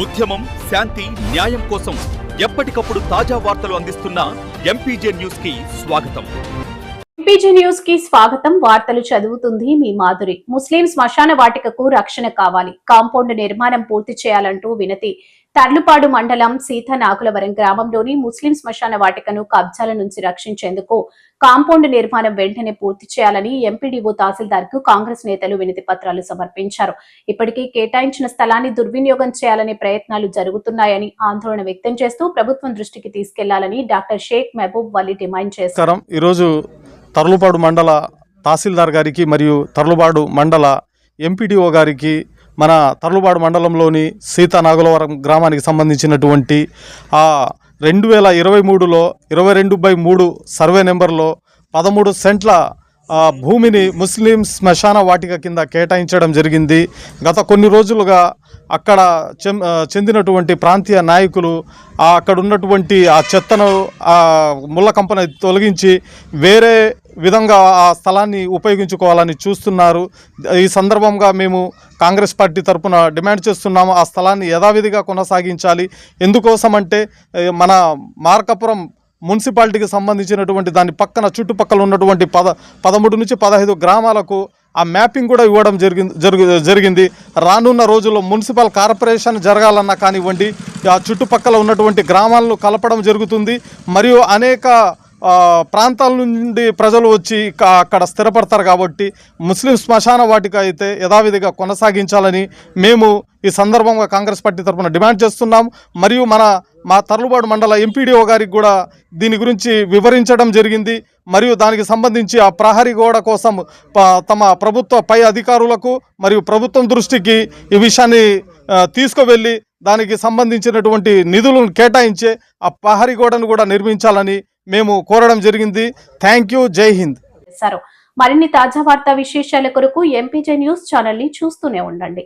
ఉద్యమం శాంతి న్యాయం కోసం ఎప్పటికప్పుడు తాజా వార్తలు అందిస్తున్న ఎంపీజే న్యూస్ కి స్వాగతం. ఎంపీజే న్యూస్ కి స్వాగతం. వార్తలు చదువుతుంది మీ మాధురి. ముస్లిం శ్మశాన వాటికకు రక్షణ కావాలి, కాంపౌండ్ నిర్మాణం పూర్తి చేయాలంటూ వినతి. తర్లుపాడు మండలం సీతనాకులవరం గ్రామంలోని ముస్లిం శ్మశాన వాటికను కబ్జాల నుంచి రక్షించేందుకు కాంపౌండ్ నిర్మాణం వెంటనే పూర్తి చేయాలని ఎంపీడీఓ తహసీల్దార్ కు కాంగ్రెస్ నేతలు వినతి పత్రాలు సమర్పించారు. ఇప్పటికీ కేటాయించిన స్థలాన్ని దుర్వినియోగం చేయాలనే ప్రయత్నాలు జరుగుతున్నాయని ఆందోళన వ్యక్తం చేస్తూ ప్రభుత్వం దృష్టికి తీసుకెళ్లాలని డాక్టర్ షేక్ మహబూబ్ వలీ డిమాండ్ చేశారు. ఈరోజు తర్లుపాడు మండల తహసీల్దార్ గారికి మరియు తర్లుపాడు మండల ఎంపీడీఓ గారికి మన తర్లుపాడు మండలంలోని సీతానాగులవరం గ్రామానికి సంబంధించినటువంటి 2023లో 22/3 సర్వే నెంబర్లో 13 సెంట్ల భూమిని ముస్లిం శ్మశాన వాటిక కింద కేటాయించడం జరిగింది. గత కొన్ని రోజులుగా అక్కడ చెందినటువంటి ప్రాంతీయ నాయకులు అక్కడ ఉన్నటువంటి ఆ చెత్తను ముళ్ళ కంపను తొలగించి వేరే విధంగా ఆ స్థలాన్ని ఉపయోగించుకోవాలని చూస్తున్నారు. ఈ సందర్భంగా మేము కాంగ్రెస్ పార్టీ తరఫున డిమాండ్ చేస్తున్నాము, ఆ స్థలాన్ని యథావిధిగా కొనసాగించాలి. ఎందుకోసమంటే మన మార్కాపురం మున్సిపాలిటీకి సంబంధించినటువంటి దాని పక్కన చుట్టుపక్కల ఉన్నటువంటి 13 నుంచి 15 గ్రామాలకు ఆ మ్యాపింగ్ కూడా ఇవ్వడం జరిగింది. రానున్న రోజుల్లో మున్సిపల్ కార్పొరేషన్ జరగాలన్నా కానివ్వండి, ఆ చుట్టుపక్కల ఉన్నటువంటి గ్రామాలను కలపడం జరుగుతుంది. మరియు అనేక ప్రాంతాల నుండి ప్రజలు వచ్చి అక్కడ స్థిరపడతారు. కాబట్టి ముస్లిం శ్మశాన వాటిక అయితే యథావిధిగా కొనసాగించాలని మేము ఈ సందర్భంగా కాంగ్రెస్ పార్టీ తరఫున డిమాండ్ చేస్తున్నాం. మరియు మా తర్లుపాడు మండల ఎంపీడీఓ గారికి కూడా దీని గురించి వివరించడం జరిగింది. మరియు దానికి సంబంధించి ఆ ప్రహరీ గోడ కోసం తమ ప్రభుత్వ పై అధికారులకు మరియు ప్రభుత్వం దృష్టికి ఈ విషయాన్ని తీసుకువెళ్ళి దానికి సంబంధించినటువంటి నిధులను కేటాయించే ఆ ప్రహరీ గోడను కూడా నిర్మించాలని మేము కోరడం జరిగింది. Thank you. జై హింద్. మరిన్ని తాజా వార్తా విశేషాల కొరకు ఎంపీజే న్యూస్ ఛానల్ ని చూస్తూనే ఉండండి.